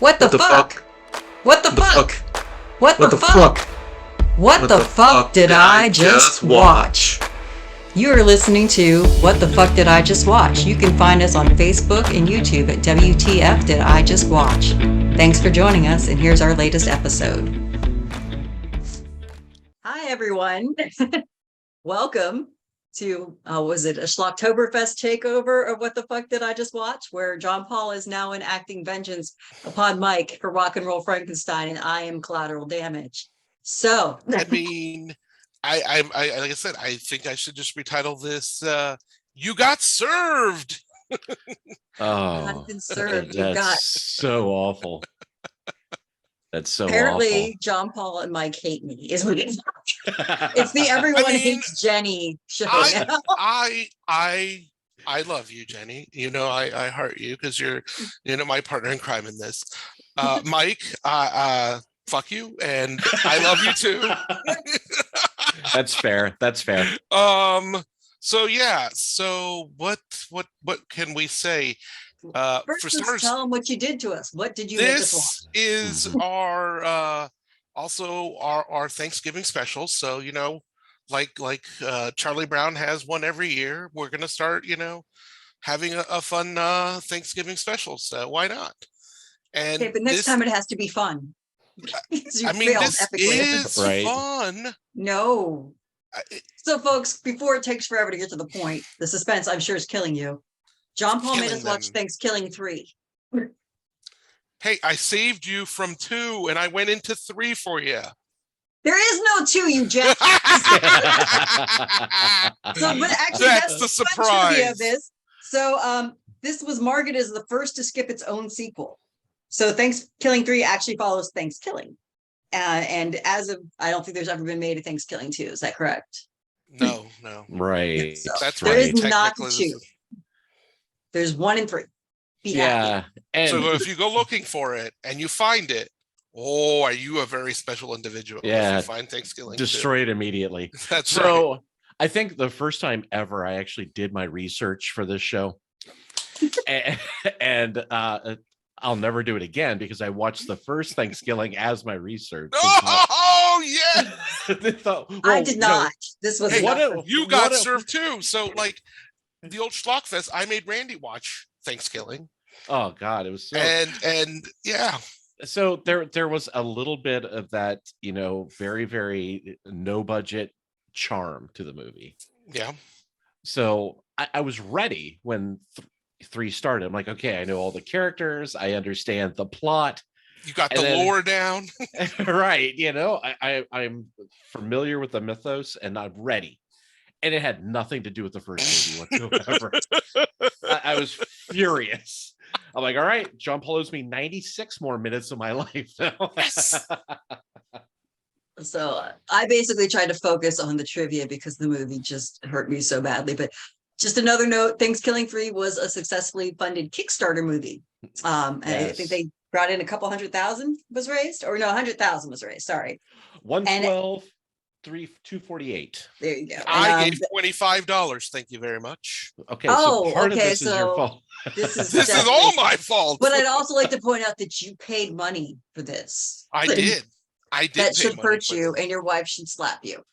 What the fuck? What the fuck? What the fuck? What the fuck did I just watch? You are listening to What the Fuck Did I Just Watch? You can find us on Facebook and YouTube at WTF Did I Just Watch? Thanks for joining us, and here's our latest episode. Hi, everyone. Welcome to, was it a Schlocktoberfest takeover of What the Fuck Did I Just Watch? Where Jean-Paul is now enacting vengeance upon Mike for Rock N Roll Frankenstein, and I am collateral damage. So, I mean, I like I said, I think I should just retitle this. You got served. I've been served. That's so awful. That's so Apparently, awful. Jean-Paul and Mike hate me. Is what it is. It's the everyone hates Jenny show. I love you, Jenny. You know, I heart you because you're, my partner in crime in this. Mike, fuck you, and I love you too. That's fair. That's fair. So yeah. So what can we say? First, For starters, tell them what you did to us. What did you make us watch? This is our also our Thanksgiving special. So like Charlie Brown has one every year. We're gonna start having a fun Thanksgiving special. So why not? And okay, but next time it has to be fun. I mean, this is right. fun. No. So, folks, before it takes forever to get to the point, the suspense, I'm sure, is killing you. Jean-Paul made us watch Thankskilling 3. Hey, I saved you from 2, and I went into 3 for you. There is no 2, you jackass. But actually, that's the surprise of this. So, this was marketed as the first to skip its own sequel. So Thankskilling 3 actually follows Thankskilling. And as of, I don't think there's ever been made a Thankskilling 2. Is that correct? No. Right. So That's there right. is not 2. There's 1 and 3. Yeah. And so if you go looking for it and you find it, are you a very special individual? Yeah. If you find Thankskilling destroy it immediately. That's so right. I think the first time ever I actually did my research for this show. and I'll never do it again because I watched the first Thankskilling as my research. Oh, yeah. I did not. This was you got served too. So like the old Schlockfest, I made Randy watch Thankskilling. Oh God, it was so and yeah. So there was a little bit of that, very, very no budget charm to the movie. Yeah. So I was ready when 3 started. I'm like, okay, I know all the characters. I understand the plot. You got the lore down. Right. I'm familiar with the mythos and I'm ready. And it had nothing to do with the first movie whatsoever. I was furious. I'm like, all right, Jean-Paul owes me 96 more minutes of my life now. Yes. So I basically tried to focus on the trivia because the movie just hurt me so badly. But just another note, Thankskilling 3 was a successfully funded Kickstarter movie. And I think they brought in a couple 100,000 was raised, or no, 100,000 was raised. Sorry. 112, 248. There you go. I gave $25. Thank you very much. Okay. So part of this is your fault. This is all my fault. But I'd also like to point out that you paid money for this. I did. That should hurt you, and your wife should slap you.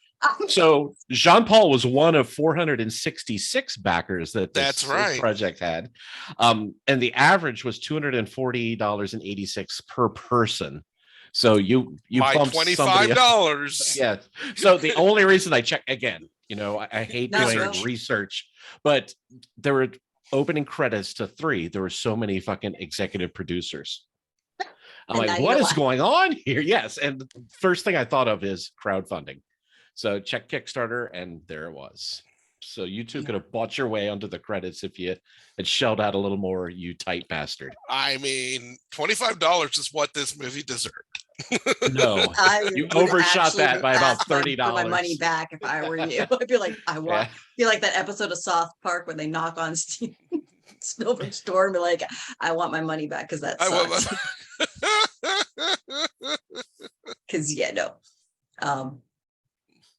So Jean-Paul was one of 466 backers that this project had. And the average was $240.86 per person. So you bumped $25. Yeah. So the only reason I check again, I hate doing research, but there were opening credits to 3. There were so many fucking executive producers. I'm like, what is going on here? Yes. And the first thing I thought of is crowdfunding. So check Kickstarter, and there it was. So you two could have bought your way onto the credits if you had shelled out a little more, you tight bastard. I mean, $25 is what this movie deserved. No, you overshot that by about $30. For my money back if I were you. I'd be like, I want. Feel like that episode of South Park when they knock on Steven Spielberg's door and be like, I want my money back because that sucks. Because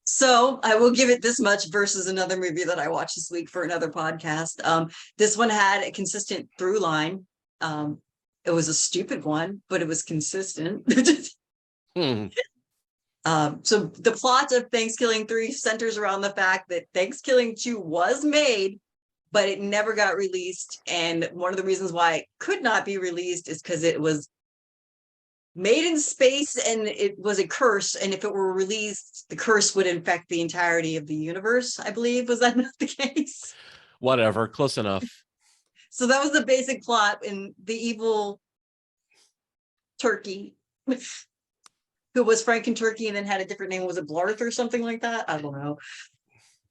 So I will give it this much versus another movie that I watched this week for another podcast. This one had a consistent through line. It was a stupid one, but it was consistent. Hmm. So the plot of Thankskilling 3 centers around the fact that Thankskilling 2 was made, but it never got released. And one of the reasons why it could not be released is because it was made in space and it was a curse. And if it were released, the curse would infect the entirety of the universe, I believe. Was that not the case? Whatever, close enough. So that was the basic plot. And the evil turkey, who was Franken Turkey and then had a different name, was it Blarth or something like that? I don't know.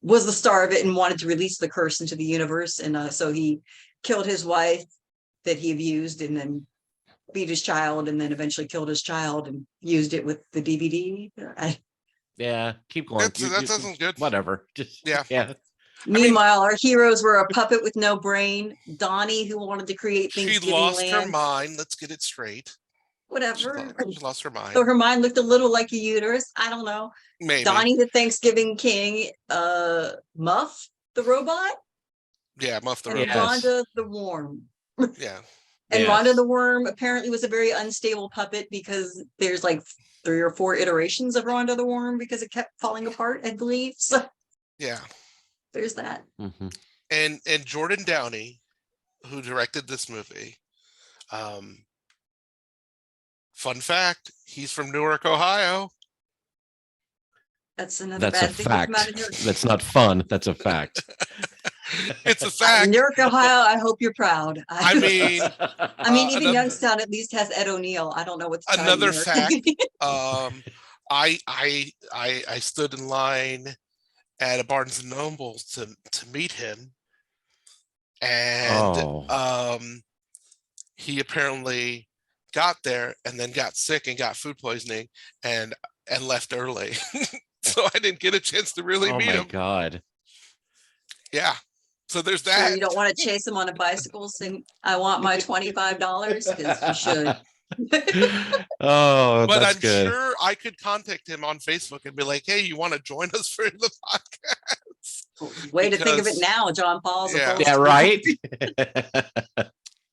Was the star of it and wanted to release the curse into the universe. And so he killed his wife that he abused and then beat his child and then eventually killed his child and used it with the DVD. Yeah, keep going. That sounds good. Whatever. Just Yeah. Meanwhile, our heroes were a puppet with no brain. Donnie, who wanted to create She Thanksgiving lost her land. mind. Let's get it straight. Whatever. She lost her mind. So her mind looked a little like a uterus. I don't know. Maybe. Donnie, the Thanksgiving king. Muff, the robot. Yeah, Muff the And robot. Rhonda the worm. Yeah. And Yes. Rhonda the worm apparently was a very unstable puppet because there's like 3 or 4 iterations of Rhonda the worm because it kept falling apart, I believe. So Yeah. there's that. Mhm. And Jordan Downey, who directed this movie, fun fact, he's from Newark, Ohio. That's another That's a bad thing to come fact. out of Newark. That's not fun. That's a fact. It's a fact. Newark, Ohio, I hope you're proud. I mean, even another- Youngstown at least has Ed O'Neill. I don't know what's another fact. I stood in line at a Barnes and Noble to meet him, and he apparently got there and then got sick and got food poisoning and left early. So I didn't get a chance to really meet him. Oh my God. Yeah. So there's So that. you don't want to chase him on a bicycle saying, I want my $25? Because you should. Oh, But that's I'm good. sure I could contact him on Facebook and be like, hey, you want to join us for the podcast? Way to think of it Because- now, Jean-Paul. Yeah. Yeah, right.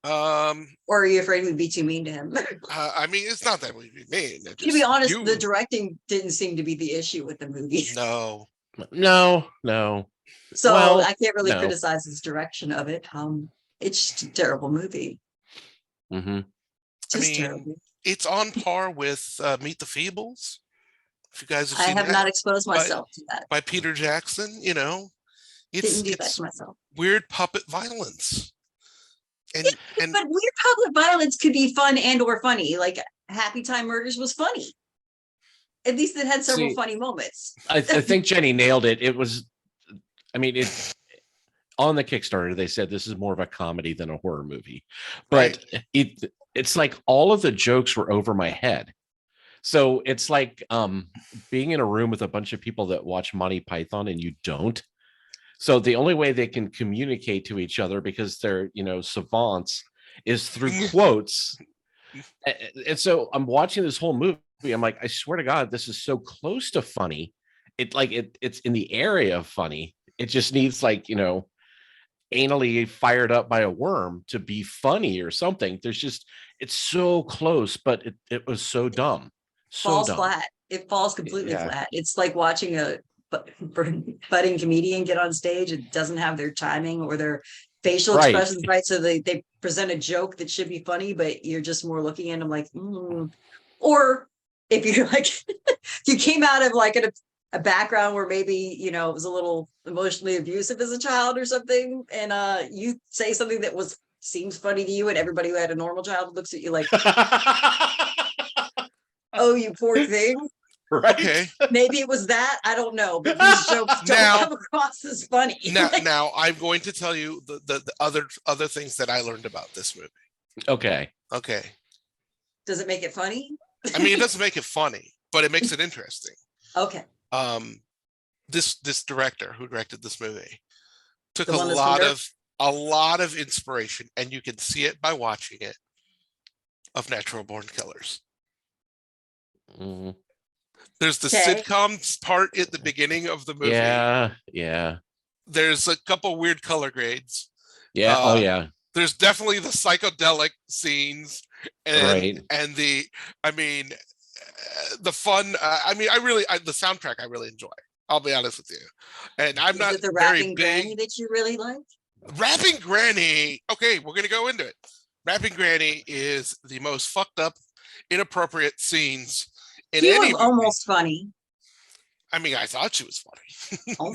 Or are you afraid we'd be too mean to him? I mean, it's not that we'd be mean. To be honest, the directing didn't seem to be the issue with the movie. No. No. So Well, I can't really no. criticize his direction of it. It's just a terrible movie. Hmm. Just mean, terrible. It's on par with Meet the Feebles. If you guys have I seen have that, not exposed myself to that. by Peter Jackson, Didn't do that it's to myself. weird puppet violence. And But weird public violence could be fun and or funny. Like Happy Time Murders was funny. At least it had several See, funny moments. I think Jenny nailed it. It was, I mean, on the Kickstarter, they said this is more of a comedy than a horror movie, but it's like all of the jokes were over my head. So it's like being in a room with a bunch of people that watch Monty Python and you don't. So the only way they can communicate to each other, because they're, savants, is through quotes. And so I'm watching this whole movie. I'm like, I swear to God, this is so close to funny. It's in the area of funny. It just needs anally fired up by a worm to be funny or something. It's so close, but it was so dumb. So Falls dumb. flat. It falls completely Yeah. flat. It's like watching a budding comedian get on stage. It doesn't have their timing or their facial Right. expressions right. So they present a joke that should be funny, but you're just more looking at them like, Or if you're like, you came out of like a background where maybe, it was a little emotionally abusive as a child or something. And you say something that seems funny to you, and everybody who had a normal childhood looks at you like, oh, you poor thing. Right. okay. Maybe it was that. I don't know. But these jokes don't Now- come across as funny. Now I'm going to tell you the other things that I learned about this movie. Okay. Okay. Does it make it funny? I mean, it doesn't make it funny, but it makes it interesting. Okay. This director who directed this movie took The a one that's from lot of inspiration, and you can see it by watching it, of Natural Born Killers. Mhm. There's the Okay. sitcoms part at the beginning of the movie. Yeah. There's a couple weird color grades. Yeah. Uh, Oh yeah. there's definitely the psychedelic scenes and the, I mean, the fun. I mean, the soundtrack I really enjoy. I'll be honest with you. And I'm not the very rapping granny that you really like? Rapping Granny. Okay, we're going to go into it. Rapping Granny is the most fucked up, inappropriate scenes in She any was movie. almost funny. I mean, I thought she was funny.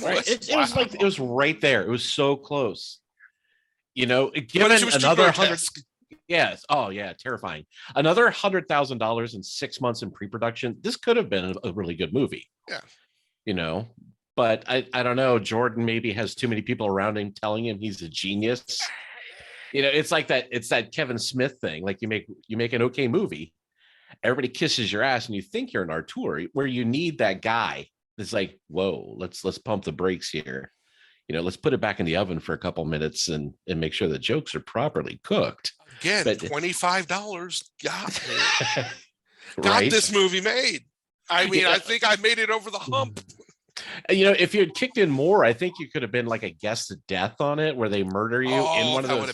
Right. It was like it was right there. It was so close. Given another 100. Yes. Oh yeah, terrifying. Another $100,000 in 6 months in pre-production. This could have been a really good movie. Yeah. But I don't know. Jordan maybe has too many people around him telling him he's a genius. It's like that. It's that Kevin Smith thing. Like you make an okay movie, everybody kisses your ass, and you think you're an auteur. Where you need that guy that's like, whoa, let's pump the brakes here. Let's put it back in the oven for a couple minutes and make sure the jokes are properly cooked. Again, $25 got this movie made. I mean, I think I made it over the hump. If you had kicked in more, I think you could have been like a guest of death on it, where they murder you in one of those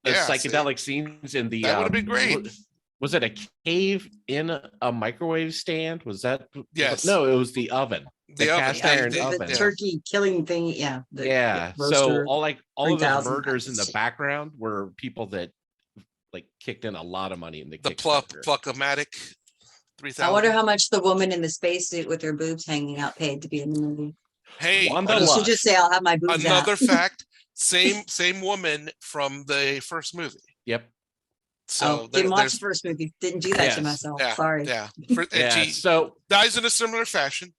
psychedelic scenes in the. That would have been great. Was it a cave in a microwave stand? Was that? Yes. No, it was the oven. The cast iron oven. The turkey killing thing. Yeah. So all of those murders in the background were people that like kicked in a lot of money in the Pluck-O-Matic. 3,000. I wonder how much the woman in the spacesuit with her boobs hanging out paid to be in the movie. Hey, you should just say, "I'll have my boobs out." Another fact: same woman from the first movie. Yep. So didn't watch the first movie. Didn't do that to myself. Yeah, sorry. Yeah. So dies in a similar fashion.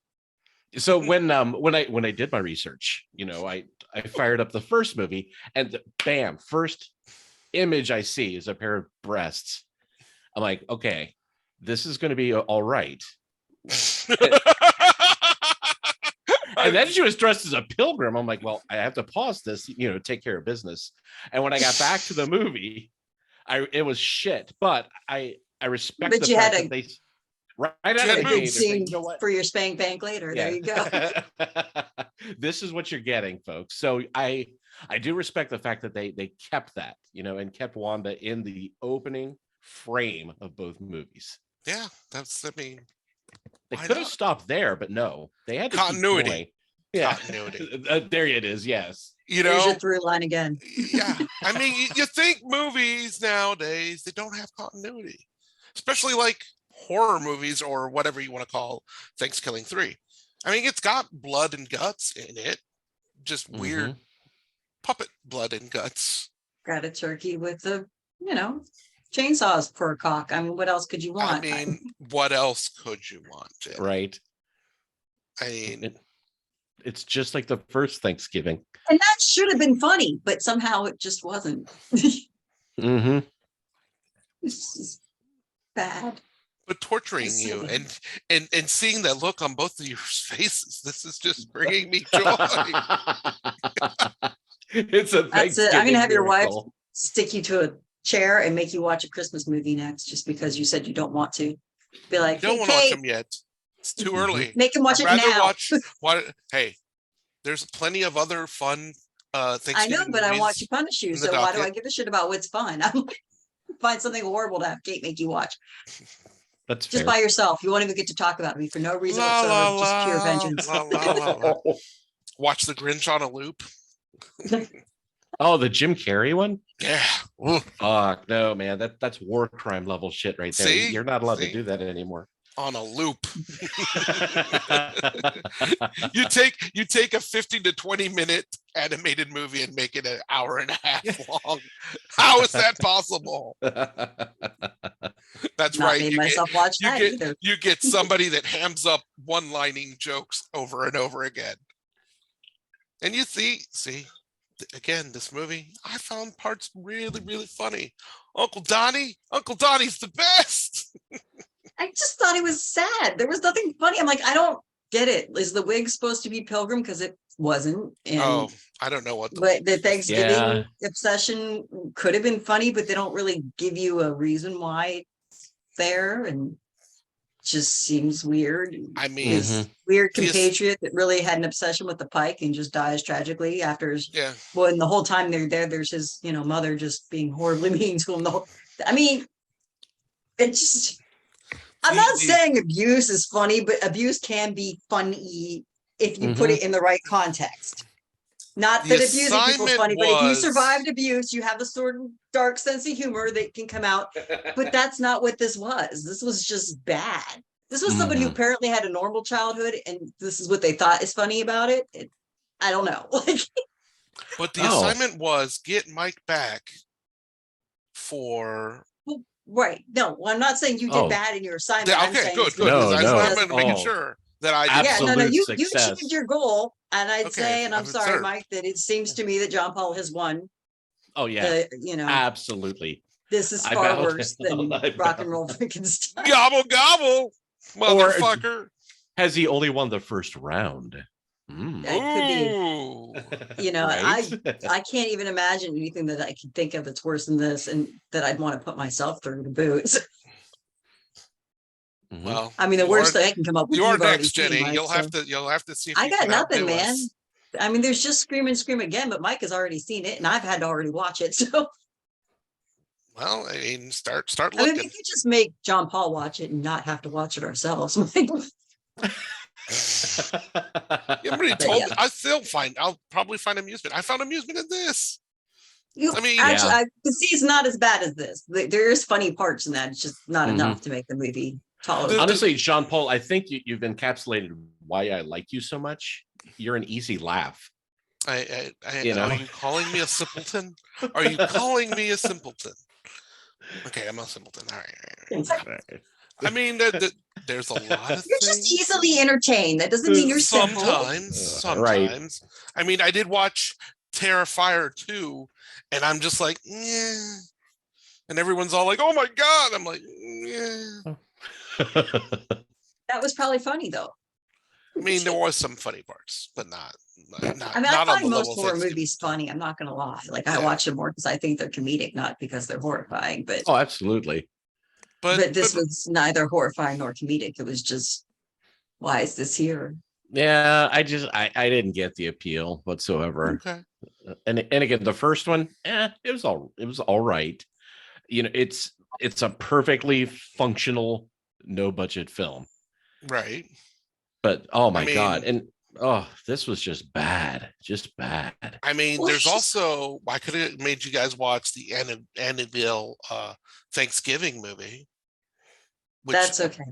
So when I did my research, I fired up the first movie, and bam, first image I see is a pair of breasts. I'm like, okay, this is going to be all right. And then she was dressed as a pilgrim. I'm like, well, I have to pause this, take care of business. And when I got back to the movie, it was shit. But I respect the fact that they right out of the gate scene for your spank bank later. Yeah. There you go. This is what you're getting, folks. So I do respect the fact that they kept that, and kept Wanda in the opening frame of both movies. Yeah, they could have stopped there, but no, they had to continuity. Yeah, continuity. There it is. Yes, there's your through line again. Yeah, I mean, you think movies nowadays they don't have continuity, especially like horror movies or whatever you want to call Thankskilling 3. I mean, it's got blood and guts in it, just weird puppet blood and guts. Got a turkey with the chainsaws per cock. I mean, what else could you want? I mean, what else could you want? Right. I mean, it's just like the first Thanksgiving. And that should have been funny, but somehow it just wasn't. Mm-hmm. It's just bad. But torturing you and seeing that look on both of your faces, this is just bringing me joy. It's a That's it. I'm going to have your wife stick you to a chair and make you watch a Christmas movie next, just because you said you don't want to. Be like, you don't want to watch them yet. It's too early. Make him watch it now. Hey, there's plenty of other fun things. I know, but I want to punish you. So why do I give a shit about what's fun? I'm like, find something horrible to have Kate make you watch. That's just by yourself. You won't even get to talk about me for no reason whatsoever. Just pure vengeance. Watch The Grinch on a loop. Oh, the Jim Carrey one? Yeah. No, man, that's war crime level shit right there. See? You're not allowed to do that anymore. On a loop. you take a 15 to 20 minute animated movie and make it an hour and a half long. How is that possible? That's not right. You get somebody that hams up one-lining jokes over and over again. And you see, again, this movie, I found parts really, really funny. Uncle Donnie's the best. I just thought it was sad. There was nothing funny. I'm like, I don't get it. Is the wig supposed to be Pilgrim? Because it wasn't. And, I don't know what. But the Thanksgiving obsession could have been funny, but they don't really give you a reason why it's there. And just seems weird. I mean, His weird compatriot that really had an obsession with the pike and just dies tragically after his, well, and the whole time they're there, there's his, mother just being horribly mean to him. I mean, it just, I'm not saying abuse is funny, but abuse can be funny if you put it in the right context. Not that abusing people is funny, but if you survived abuse, you have a sort of dark sense of humor that can come out. But that's not what this was. This was just bad. This was somebody who apparently had a normal childhood, and this is what they thought is funny about it. I don't know. But the assignment was get Mike back for... Right. No, I'm not saying you did bad in your assignment. Okay, good. I was making sure that I did. You achieved your goal, and I'd say, and I'm sorry, Mike, that it seems to me that Jean-Paul has won. Oh yeah, absolutely. This is far worse than Rock N Roll Frankenstein. Gobble gobble, motherfucker. Or has he only won the first round? It could be. Right? I can't even imagine anything that I can think of that's worse than this, and that I'd want to put myself through the boots. Well, I mean, the worst thing I can come up with. You're next, Jenny. You'll have to see. If I got nothing, man. I mean, there's just Scream and Scream Again, but Mike has already seen it, and I've had to already watch it. So, well, I mean, start looking. I mean, we could just make Jean-Paul watch it and not have to watch it ourselves. Everybody told me. I'll probably find amusement. I found amusement in this. I mean, actually, it's not as bad as this. There is funny parts in that. It's just not enough to make the movie tolerable. Honestly, Jean-Paul, I think you've encapsulated why I like you so much. You're an easy laugh. Are you calling me a simpleton? Are you calling me a simpleton? Okay, I'm a simpleton. All right. I mean, there's a lot of You're just easily entertained. That doesn't mean you're simple. Sometimes. Right. I mean, I did watch Terrifier 2, and I'm just like, yeah. And everyone's all like, oh my God. I'm like, yeah. That was probably funny, though. I mean, there was some funny parts, but not. I mean, I find most horror movies funny. I'm not going to lie. I watch them more because I think they're comedic, not because they're horrifying. But absolutely. But this was neither horrifying nor comedic. It was just, why is this here? Yeah, I didn't get the appeal whatsoever. Okay. And again, the first one, it was all right. It's a perfectly functional, no budget film. Right. But oh my God. And this was just bad. I mean, there's also, I could have made you guys watch the Annabelle Thanksgiving movie. That's okay.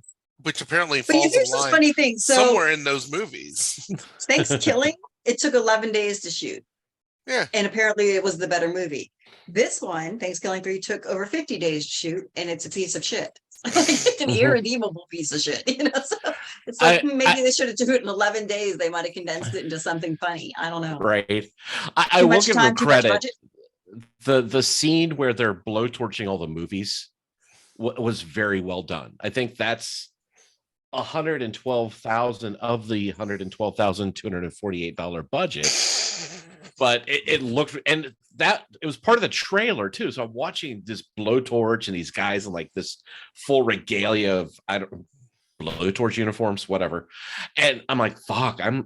Which apparently falls in line funny thing. somewhere in those movies. Thankskilling, it took 11 days to shoot. Yeah. And apparently it was the better movie. This one, Thankskilling 3, took over 50 days to shoot, and it's a piece of shit. It's an irredeemable piece of shit. So it's like maybe they should have done it in 11 days. They might have condensed it into something funny. I don't know. Right. I will give them credit. The scene where they're blowtorching all the movies was very well done. I think that's $112,000 of the $112,248 budget. But it looked, and that it was part of the trailer too. So I'm watching this blowtorch and these guys in like this full regalia of blowtorch uniforms, whatever. And I'm like, fuck, I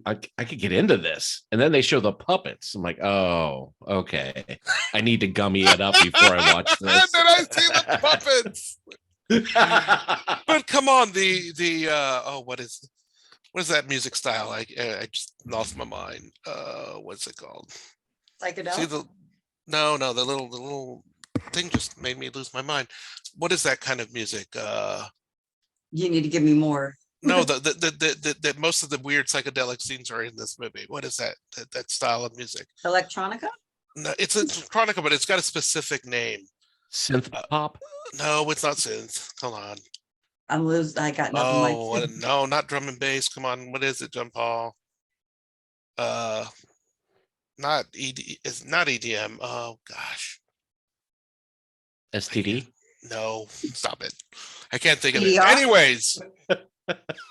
could get into this. And then they show the puppets. I'm like, oh, okay. I need to gummy it up before I watch this. Then I see the puppets. But come on, what is that music style? I just lost my mind. What's it called? Psychedelic? See the little thing just made me lose my mind. What is that kind of music? You need to give me more. No, the most of the weird psychedelic scenes are in this movie. What is that style of music? Electronica? No, it's electronica, but it's got a specific name. Synth pop? No, it's not synth. Hold on. I'm losing. I got nothing. Oh, no, not drum and bass. Come on, what is it, Jean-Paul? Not it's not EDM. Oh gosh. STD? No, stop it. I can't think of EDR? it. Anyways.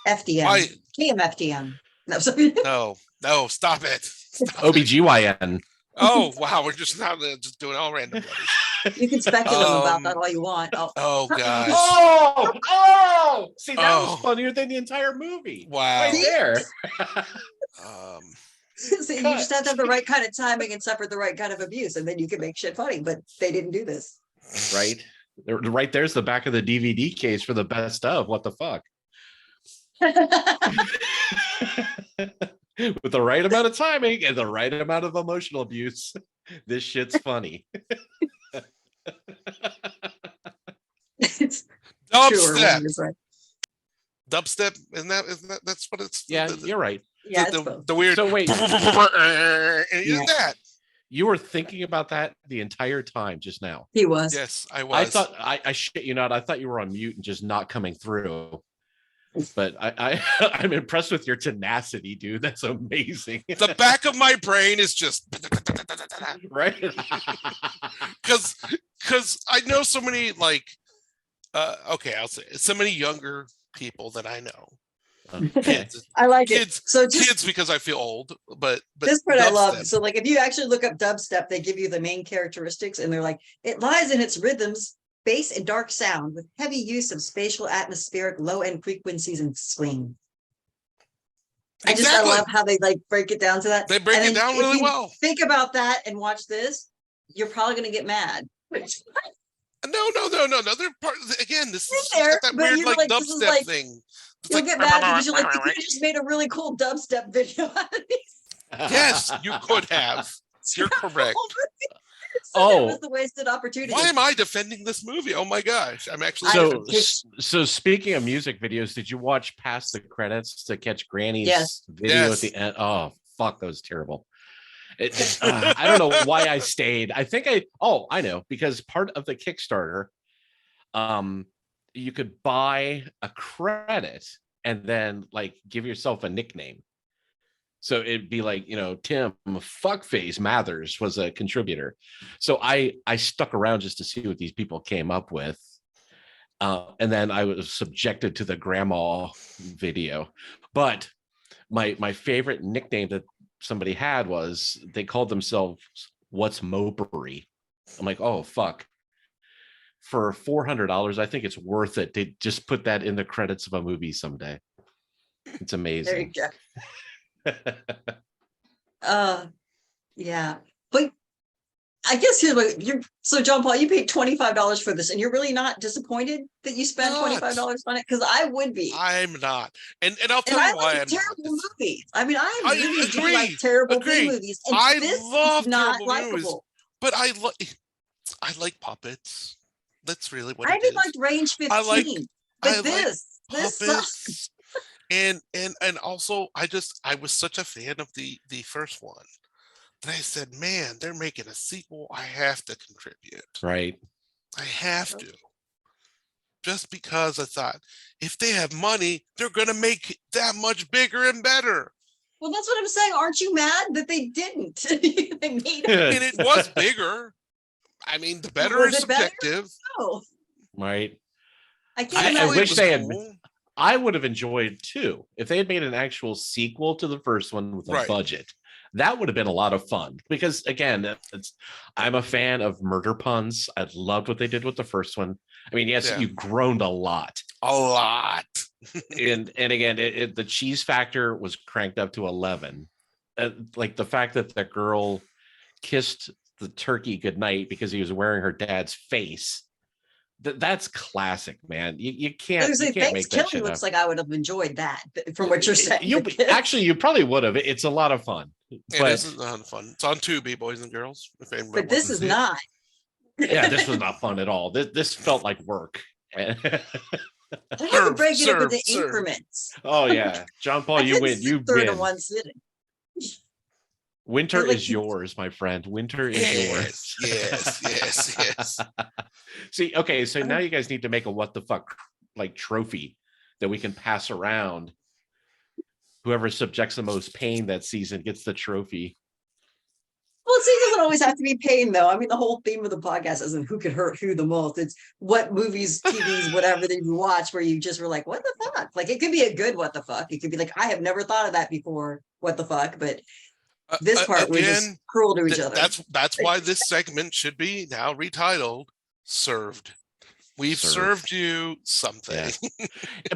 FDM. KMFDM. No, sorry. No, stop it. OBGYN. Oh, wow. We're just doing all random. You can speculate about that all you want. Oh gosh. Oh, Oh, see, that was Oh. funnier than the entire movie. Wow. Right there. So you just have to have the right kind of timing and suffer the right kind of abuse, and then you can make shit funny. But they didn't do this. Right. Right there's the back of the DVD case for the best of What the Fuck. With the right amount of timing and the right amount of emotional abuse, this shit's funny. It's Dubstep. true, right. Dubstep, isn't that that's what it's? Yeah, you're right. Yeah, it's The both. weird. So wait, Isn't that? you were thinking about that the entire time just now. He was. Yes, I was. I thought I shit you not. I thought you were on mute and just not coming through. But I'm impressed with your tenacity, dude. That's amazing. The back of my brain is just Right? because I know so many like okay, I'll say it, so many younger people that I know. Okay. I like Kids, it. So just kids because I feel old, but this part I love. dubstep. So like if you actually look up dubstep, they give you the main characteristics, and they're like, it lies in its rhythms, bass and dark sound with heavy use of spatial, atmospheric, low end frequencies and swing. I love how they like break it down to that. They break And it then down if really you well. Think about that and watch this. You're probably going to get mad. No. They're part again. This is There, that but weird you're like like, this is dubstep like- thing. It's You'll like, get mad because you're like, you could have just made a really cool dubstep video out of these. yes, you could have. You're correct. So it was the wasted opportunity. Why am I defending this movie? Oh my gosh, I'm actually. So speaking of music videos, did you watch past the credits to catch Granny's Yes. video at the end? Oh fuck, that was terrible. I don't know why I stayed. I know, because part of the Kickstarter, you could buy a credit and then like give yourself a nickname. So it'd be like, Tim Fuckface Mathers was a contributor. So I stuck around just to see what these people came up with. And then I was subjected to the grandma video. But my favorite nickname that somebody had was they called themselves What's Mopery. I'm like, oh, fuck. For $400, I think it's worth it to just put that in the credits of a movie someday. It's amazing. There you go. Yeah, but I guess here's what so Jean-Paul, you paid $25 for this, and you're really not disappointed that you spent $25 on it? Because I would be. I'm not, and I'll tell and you why. Like terrible movies. I mean, I really do agree, like terrible agree. movies. And I this love is not terrible likable. movies, but I like puppets. That's really what I it did is. like Range 15, I but this sucks. puppets. And also I was such a fan of the first one that I said, man, they're making a sequel. I have to contribute. Right. I have to. Just because I thought if they have money, they're gonna make it that much bigger and better. Well, that's what I'm saying. Aren't you mad that they didn't? They made it. And it was bigger. I mean, the better is subjective. No. Right. I can't I imagine. wish they had. Cool. I would have enjoyed too if they had made an actual sequel to the first one with a budget. That would have been a lot of fun because, again, I'm a fan of murder puns. I loved what they did with the first one. I mean, yes, you groaned a lot. A lot. and again, the cheese factor was cranked up to 11. Like the fact that the girl kissed the turkey goodnight because he was wearing her dad's face. That's classic, man. You can't make that shit Thanksgilling up. looks like I would have enjoyed that from what you're saying. You probably would have. It's a lot of fun. This is a lot of fun. It's on Tubi, boys and girls. But this is not. Yeah, this was not fun at all. This felt like work. I have to break it up into increments. Oh yeah, Jean-Paul, you win. You win. In one sitting. Winter is yours, my friend. Winter is yours. Yes. See, okay, so now you guys need to make a what the fuck like trophy that we can pass around. Whoever subjects the most pain that season gets the trophy. Well, see, it doesn't always have to be pain, though. I mean, the whole theme of the podcast isn't who could hurt who the most. It's what movies, TVs, whatever that you watch where you just were like, what the fuck? Like, it could be a good what the fuck. It could be like, I have never thought of that before. What the fuck? But this part, we're just cruel to each other. That's why this segment should be now retitled Served. We've served you something. Yeah.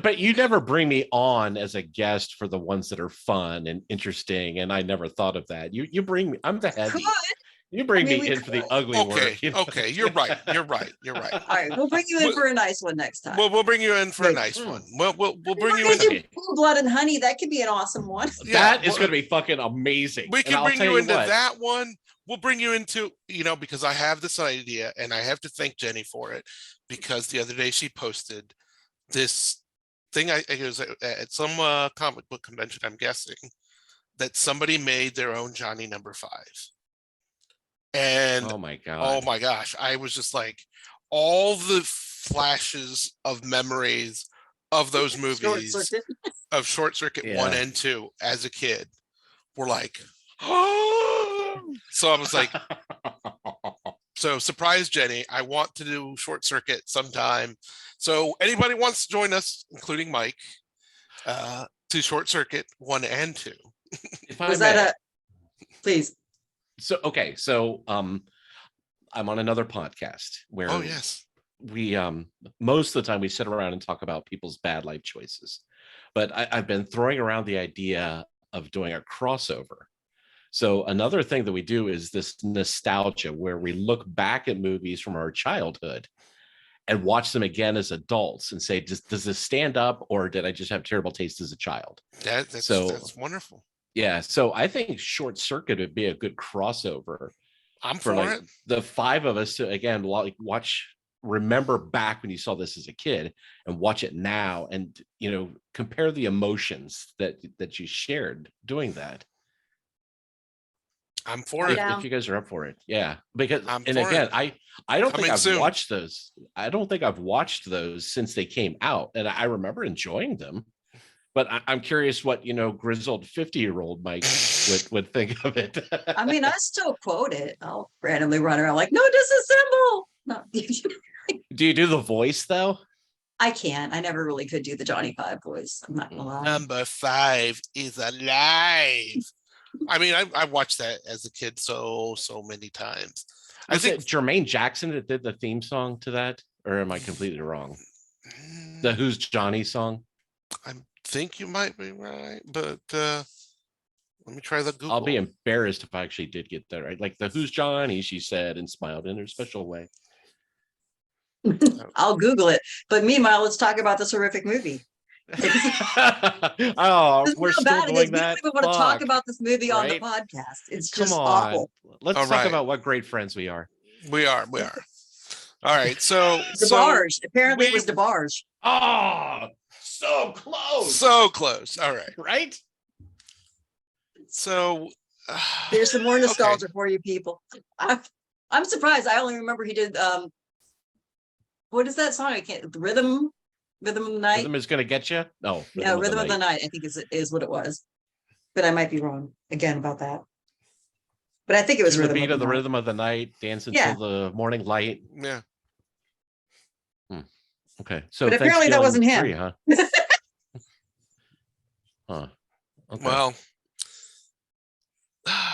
But you never bring me on as a guest for the ones that are fun and interesting, and I never thought of that. You bring me. I'm the heavy. You bring me in for the ugly work. Okay, you're right. You're right. All right, we'll bring you in for a nice one next time. We'll bring you in for a nice one. We'll bring you in. Blue Blood and Honey. That could be an awesome one. That is going to be fucking amazing. We can bring you into that one. We'll bring you into, because I have this idea, and I have to thank Jenny for it, because the other day she posted this thing. It was at some comic book convention, I'm guessing, that somebody made their own Johnny Number 5. And oh my gosh, I was just like, all the flashes of memories of those movies of Short Circuit 1 and 2 as a kid were like, oh. So I was like, so surprise Jenny, I want to do Short Circuit sometime. So anybody wants to join us, including Mike, to Short Circuit 1 and 2. Was that please? So I'm on another podcast where we most of the time we sit around and talk about people's bad life choices, but I've been throwing around the idea of doing a crossover. So another thing that we do is this nostalgia, where we look back at movies from our childhood and watch them again as adults and say, does this stand up, or did I just have terrible taste as a child? That's wonderful. Yeah, so I think Short Circuit would be a good crossover. I'm for it. The 5 of us to, again, remember back when you saw this as a kid and watch it now, and compare the emotions that you shared doing that. I'm for it. If you guys are up for it, yeah. Because I don't think I've soon. watched those. I don't think I've watched those since they came out, and I remember enjoying them. But I'm curious what grizzled 50-year-old Mike would think of it. I mean, I still quote it. I'll randomly run around like, no, disassemble. No. Do you do the voice though? I can't. I never really could do the Johnny 5 voice. I'm not gonna lie. Number 5 is alive. I mean, I watched that as a kid so many times. I think Jermaine Jackson that did the theme song to that, or am I completely wrong? The Who's Johnny song. I think you might be right, but let me try the Google. I'll be embarrassed if I actually did get that right. Like the Who's Johnny, she said, and smiled in her special way. I'll Google it. But meanwhile, let's talk about this horrific movie. We're still doing that. We don't even want to talk about this movie on the podcast. It's just awful. Let's talk about what great friends we are. We are. All right. So DeBarge. Apparently it was DeBarge. Oh, so close. So close. All right. Right? So there's some more nostalgia for you people. I'm surprised. I only remember he did what is that song? I can't Rhythm of the Night. Rhythm is gonna get you. No. Rhythm of the Night. I think is what it was, but I might be wrong again about that. But I think it was Rhythm of the Rhythm of the Night, dance until the morning light. Yeah. Okay. So but apparently that wasn't him. 3, huh? Huh. Okay. Well.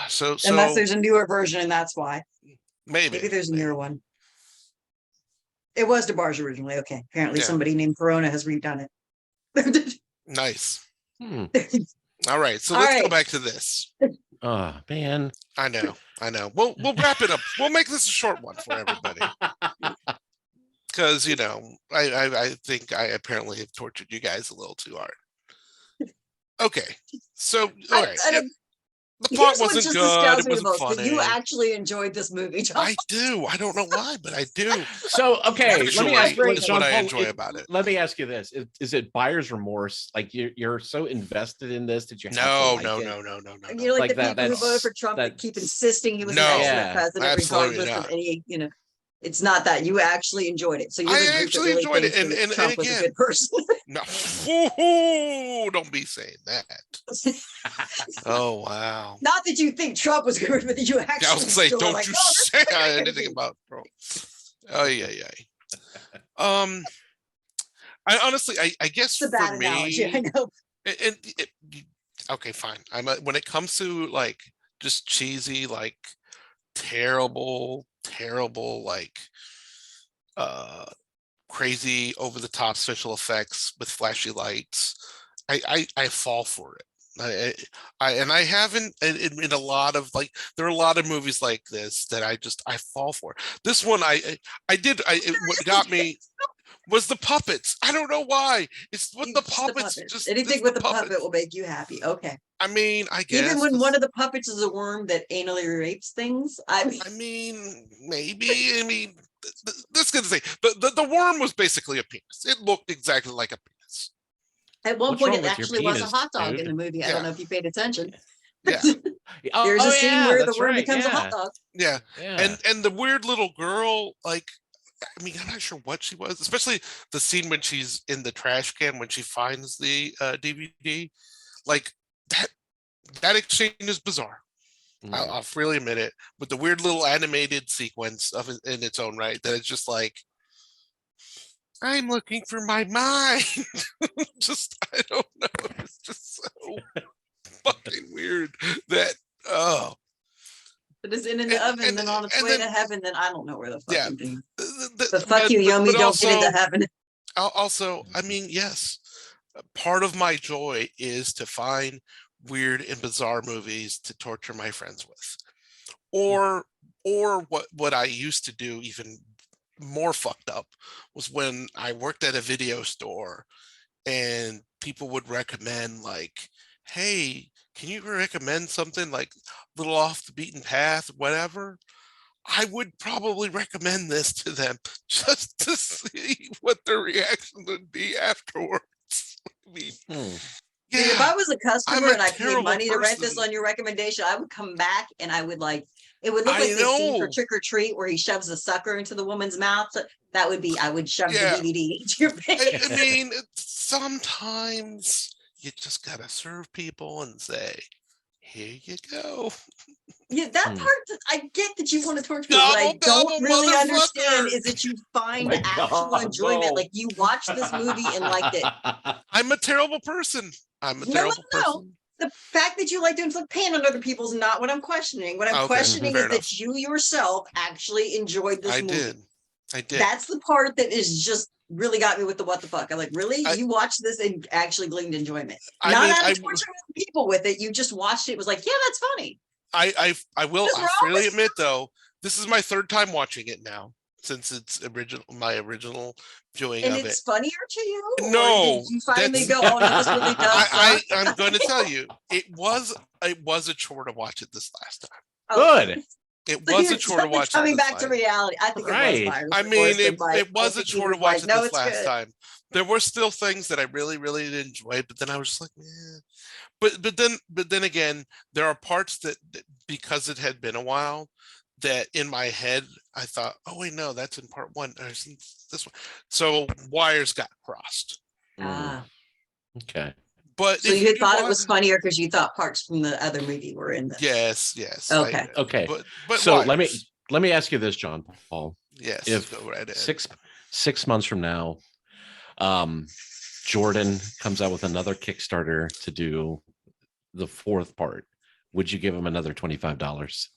So unless there's a newer version, and that's why. Maybe there's a newer one. It was DeBarge originally. Okay. Apparently somebody named Corona has redone it. Nice. All right. So let's go back to this. Oh, man. I know. We'll wrap it up. We'll make this a short one for everybody. Because, I think I apparently have tortured you guys a little too hard. Okay. So, all right. The plot wasn't good. It wasn't funny. You actually enjoyed this movie, John. I do. I don't know why, but I do. So, okay, let me ask you what I enjoy about it. Let me ask you this: Is it buyer's remorse? Like you're so invested in this that you have no. You're like the people who voted for Trump that keep insisting he was an excellent president, regardless of any, It's not that you actually enjoyed it. So you're I actually really enjoyed it, and Trump was a good person. No, don't be saying that. Oh wow! Not that you think Trump was good, but that you actually. I was gonna say, don't you say anything about Trump. Oh yeah. I honestly, I guess it's a bad analogy. I know. Okay, fine. When it comes to like just cheesy, like terrible like crazy over the top special effects with flashy lights, I fall for it. I haven't in a lot of like there are a lot of movies like this that I fall for. This one what got me was the puppets. I don't know why. It's what the puppets just anything with the puppet will make you happy. Okay. I mean, I guess even when one of the puppets is a worm that anally rapes things. I mean, maybe. I mean, that's gonna say the worm was basically a penis. It looked exactly like a penis. At one What's point, wrong it with your actually was a penis, hot dog dude? in the movie. I Yeah. don't know if you paid attention. Yeah. There's a scene where the that's worm right, becomes a yeah. hot dog. Yeah. Yeah. And the weird little girl, like, I mean, I'm not sure what she was, especially the scene when she's in the trash can when she finds the DVD. Like that exchange is bizarre. I'll freely admit it. With the weird little animated sequence of it in its own right, that it's just like, I'm looking for my mind. Just I don't know. It's just so fucking weird that But it's in the oven, then on its way to heaven, then I don't know where the fucking thing. But fuck you, Yomi, don't get into heaven. Also, I mean, yes, part of my joy is to find weird and bizarre movies to torture my friends with. Or what I used to do even more fucked up was when I worked at a video store and people would recommend like, hey, can you recommend something like a little off the beaten path, whatever? I would probably recommend this to them just to see what their reaction would be afterwards. I mean, yeah, if I was a customer and I paid money to write this person. on your recommendation, I would come back and I would like, it would look like the scene for Trick or Treat where he shoves a sucker into the woman's mouth. So that would be, I would shove the DVD into your face. I mean, sometimes you just gotta serve people and say, here you go. Yeah, that part, I get that you want to torture people. What I don't really understand is that you find actual enjoyment. Like you watch this movie and liked it. I'm a terrible person. I'm a terrible person. The fact that you like doing like pain on other people is not what I'm questioning. What I'm questioning is that you yourself actually enjoyed this movie. I did. That's the part that is just really got me with the what the fuck. I'm like, really? You watched this and actually gleaned enjoyment. Not out of torturing people with it. You just watched it. It was like, yeah, that's funny. I will freely admit though, this is my third time watching it now since it's my original viewing of it. And it's funnier to you? No, did you finally go, oh no, this really does suck? I'm going to tell you, it was a chore to watch it this last time. Good. It was a chore to watch it. Coming back to reality, I think it was. I mean, it was a chore to watch it this last time. There were still things that I really, really enjoyed, but then I was just like, yeah. But then again, there are parts that because it had been a while, that in my head I thought, oh wait, no, that's in part one. Or this one. So wires got crossed. Okay. But so you thought it was funnier because you thought parts from the other movie were in this. Yes. Okay. Okay. But so wires. let me ask you this, John Paul. Yes. If go right ahead. six months from now, Jordan comes out with another Kickstarter to do the fourth part, would you give him another $25?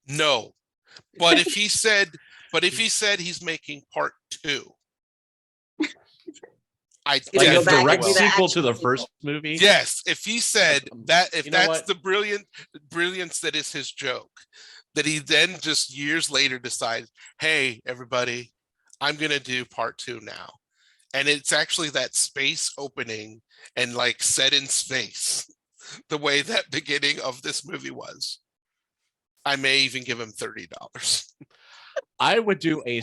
No. But if he said he's making part two, like a direct sequel to the first movie. Yes, if he said that, if that's the brilliance that is his joke, that he then just years later decides, hey, everybody, I'm gonna do part two now, and it's actually that space opening and like set in space, the way that beginning of this movie was. I may even give him $30. I would do a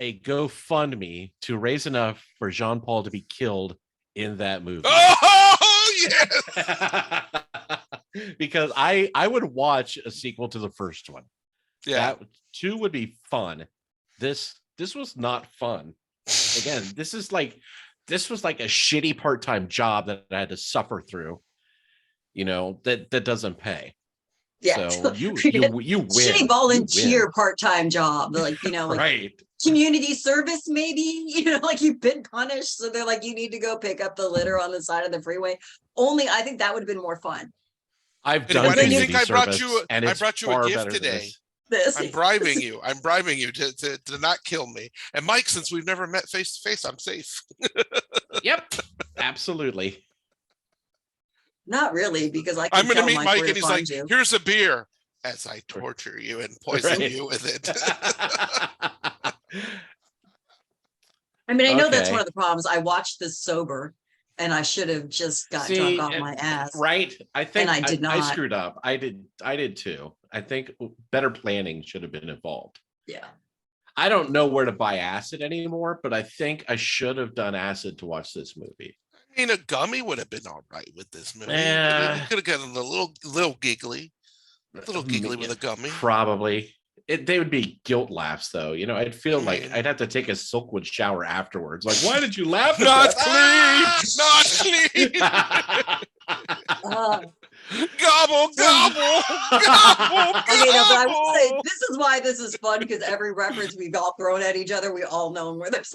GoFundMe to raise enough for Jean-Paul to be killed in that movie. Oh yes. Because I would watch a sequel to the first one. Yeah. That two would be fun. This was not fun. Again, this was like a shitty part-time job that I had to suffer through. You know, that doesn't pay. Yeah. So you win. Shitty volunteer part-time job. Like, you know, like right. Community service, maybe, you know, like you've been punished. So they're like, you need to go pick up the litter on the side of the freeway. Only I think that would have been more fun. I've done Why do you think community I brought service, you and I it's brought you far a gift better than today? this. this. I'm bribing you. I'm bribing you to not kill me. And Mike, since we've never met face to face, I'm safe. Yep, absolutely. Not really, because I can I'm going to tell meet Mike Mike where and to he's like, find you. here's a beer as I torture you and poison Right. you with it. I mean, I know that's Okay. one of the problems. I watched this sober, and I should have just got drunk off my ass. Right. I think I did I not. screwed up. I did too. I think better planning should have been involved. Yeah. I don't know where to buy acid anymore, but I think I should have done acid to watch this movie. I mean, a gummy would have been all right with this movie. Eh. We could have gotten a little giggly with a gummy. Probably. They would be guilt laughs, though. You know, I'd feel like I'd have to take a Silkwood shower afterwards. Like, why did you laugh? Not clean. Not clean. Gobble, gobble, gobble. Okay, no, but I will say this is why this is fun, because every reference we've all thrown at each other, we all know where there's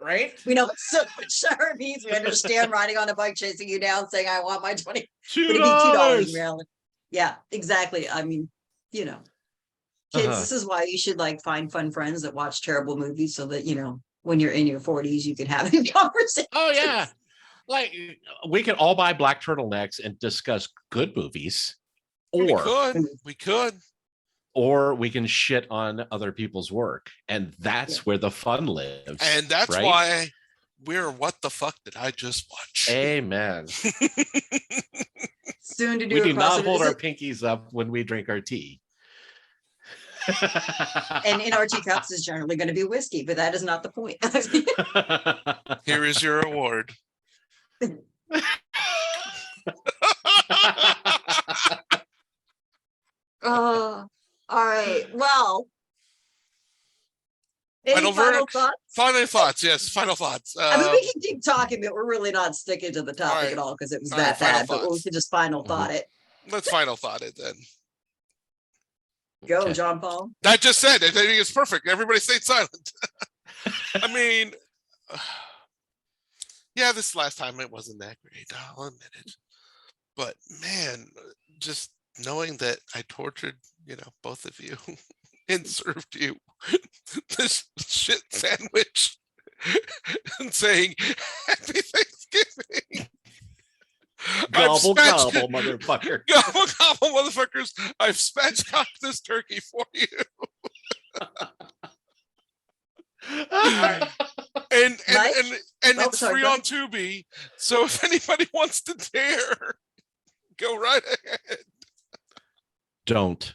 right. We know what Silkwood means. We understand riding on a bike, chasing you down, saying I want my $20. But it'd be $2 in reality. Yeah, exactly. I mean, you know, kids, this is why you should like find fun friends that watch terrible movies, so that, you know, when you're in your 40s, you can have a conversation. Oh yeah. Like we could all buy black turtlenecks and discuss good movies, or we could, or we can shit on other people's work, and that's where the fun lives. And that's why we're What the Fuck Did I Just Watch? Amen. Soon to do. We do not hold our pinkies up when we drink our tea. And in our teacups is generally going to be whiskey, but that is not the point. Here is your award. All right. Well, Final thoughts? Final thoughts. Yes, final thoughts. I mean, we can keep talking, but we're really not sticking to the topic at all because it was that bad. But we could just final thought it. Let's final thought it then. Go, Jean-Paul. I just said it. I think it's perfect. Everybody stayed silent. I mean, yeah, this last time it wasn't that great. I'll admit it. But man, just knowing that I tortured, both of you and served you this shit sandwich and saying Happy Thanksgiving. Gobble, gobble, motherfucker. Gobble, gobble, motherfuckers. I've spatchcocked this turkey for you. And it's free on Tubi. So if anybody wants to dare, go right ahead. Don't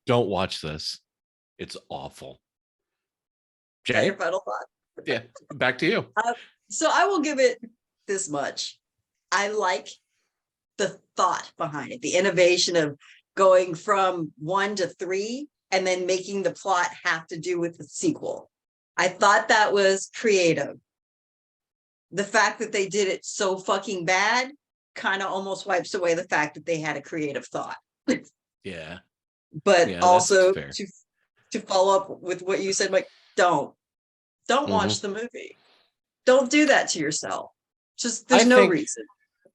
watch this. It's awful. Jay, your final thought. Yeah, back to you. So I will give it this much. I like the thought behind it, the innovation of going from 1 to 3 and then making the plot have to do with the sequel. I thought that was creative. The fact that they did it so fucking bad kind of almost wipes away the fact that they had a creative thought. Yeah. But also to follow up with what you said, like, don't watch the movie. Don't do that to yourself. Just there's no reason.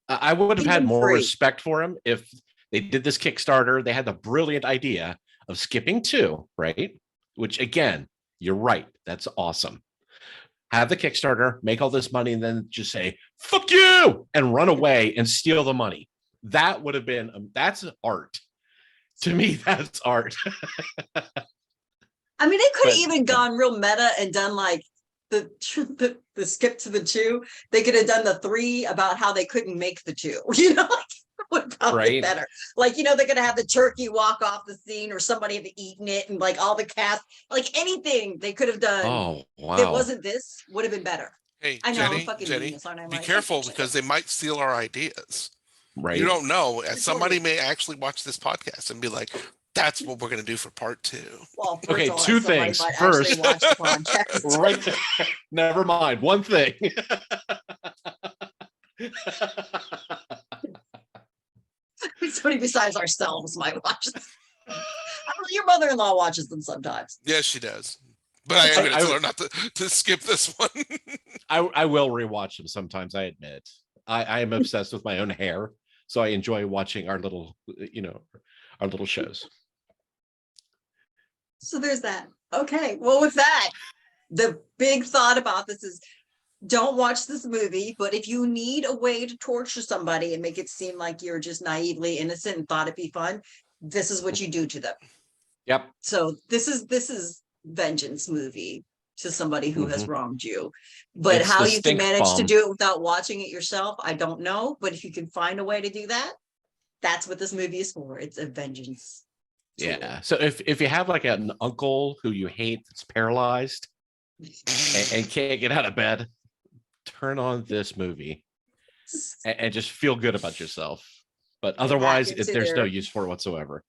I would have had more respect for him if they did this Kickstarter. They had the brilliant idea of skipping 2, right? Which again, you're right. That's awesome. Have the Kickstarter, make all this money, and then just say, fuck you, and run away and steal the money. That would have been, that's art. To me, that's art. I mean, they could have even gone real meta and done like the skip to the 2. They could have done the 3 about how they couldn't make the 2. Would probably be better. Like, they're gonna have the turkey walk off the scene, or somebody have eaten it, and like all the cast, like anything they could have done. Oh wow! It wasn't this would have been better. Hey, I know, Jenny, be careful because they might steal our ideas. Right? You don't know. Somebody may actually watch this podcast and be like, "That's what we're gonna do for part 2." Well, okay, 2 things. First, right there. Never mind. One thing. Somebody besides ourselves might watch this. Your mother-in-law watches them sometimes. Yes, she does. But I am going to tell her not to skip this one. I will rewatch them sometimes, I admit. I am obsessed with my own hair, so I enjoy watching our little, our little shows. So there's that. Okay. Well, with that, the big thought about this is don't watch this movie, but if you need a way to torture somebody and make it seem like you're just naively innocent and thought it'd be fun, this is what you do to them. Yep. So this is vengeance movie to somebody who has wronged you. But It's how the you can stink manage to bomb. do it without watching it yourself, I don't know. But if you can find a way to do that, that's what this movie is for. It's a vengeance tool. Yeah. So if you have like an uncle who you hate that's paralyzed and can't get out of bed, turn on this movie and just feel good about yourself. But otherwise, into there's no their- use for it whatsoever.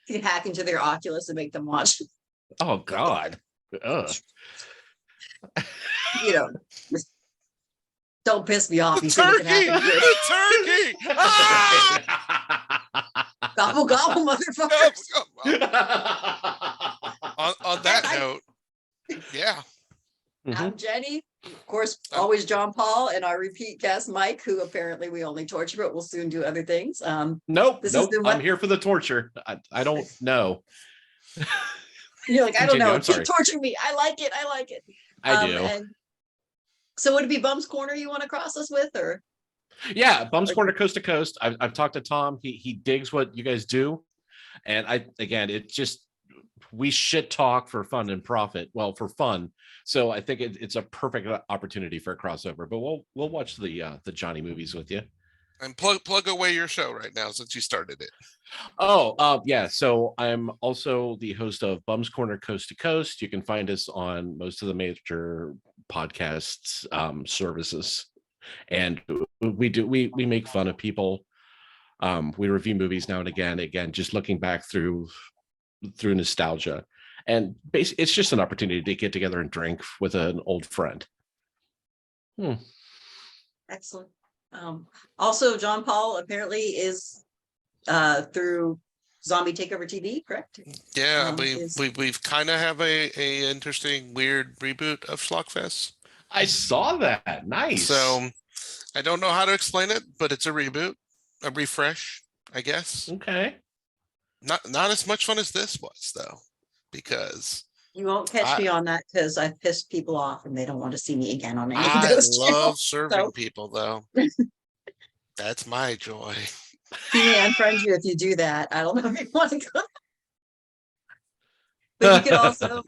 You hack into their Oculus and make them watch. Oh God. Ugh. You know, don't piss me off. The You think it turkey! can happen The turkey! Ah! Gobble gobble, motherfuckers. On that note, yeah. I'm Jenny. Of course, always Jean-Paul and our repeat guest, Mike, who apparently we only torture, but we'll soon do other things. Nope. This has Nope. been I'm what- here for the torture. I don't know. You're like, I don't Continue, know. I'm Keep sorry. torturing me. I like it. I like it. I do. And so would it be Bum's Corner you want to cross us with, or? Yeah, Bum's Corner Coast to Coast. I've talked to Tom. He digs what you guys do, and it just we shit talk for fun and profit. Well, for fun. So I think it's a perfect opportunity for a crossover. But we'll watch the Johnny movies with you. And plug away your show right now since you started it. Oh, yeah. So I'm also the host of Bum's Corner Coast to Coast. You can find us on most of the major podcasts services, and we make fun of people. We review movies now and again, just looking back through nostalgia, and it's just an opportunity to get together and drink with an old friend. Excellent. Also, Jean-Paul apparently is through Zombie Takeover TV, correct? Yeah, we've kind of have a interesting, weird reboot of Schlockfest. I saw that. Nice. So I don't know how to explain it, but it's a reboot, a refresh, I guess. Okay. Not as much fun as this was though, because You won't catch me on that because I've pissed people off and they don't want to see me again on any of I those love channels. serving people though. That's my joy. He may unfriend you if you do that. I don't know if you want to go. But you could also,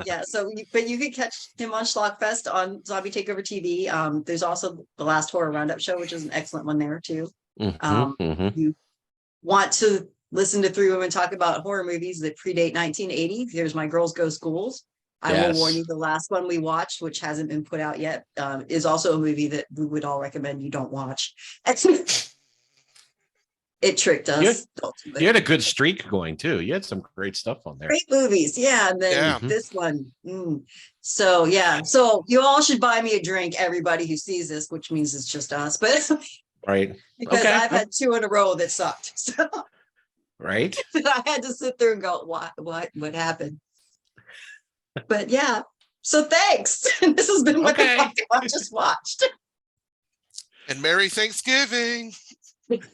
but you could catch him on Schlockfest on Zombie Takeover TV. There's also the Last Horror Roundup Show, which is an excellent one there too. You want to listen to three women talk about horror movies that predate 1980. Here's My Girls Go Schools. I will warn you, the last one we watched, which hasn't been put out yet, is also a movie that we would all recommend you don't watch. It tricked us. You had a good streak going too. You had some great stuff on there. Great movies, yeah. And then this one. So yeah, so you all should buy me a drink, everybody who sees this, which means it's just us. But Right. because I've had two in a row that sucked. So Right. I had to sit there and go, what happened? But yeah. So thanks. This has been what the fuck I just watched. And Merry Thanksgiving.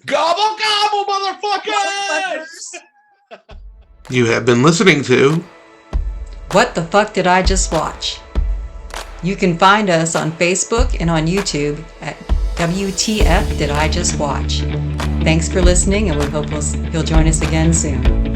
Gobble gobble, motherfuckers! You have been listening to What the Fuck Did I Just Watch? You can find us on Facebook and on YouTube at WTF Did I Just Watch? Thanks for listening, and we hope you'll join us again soon.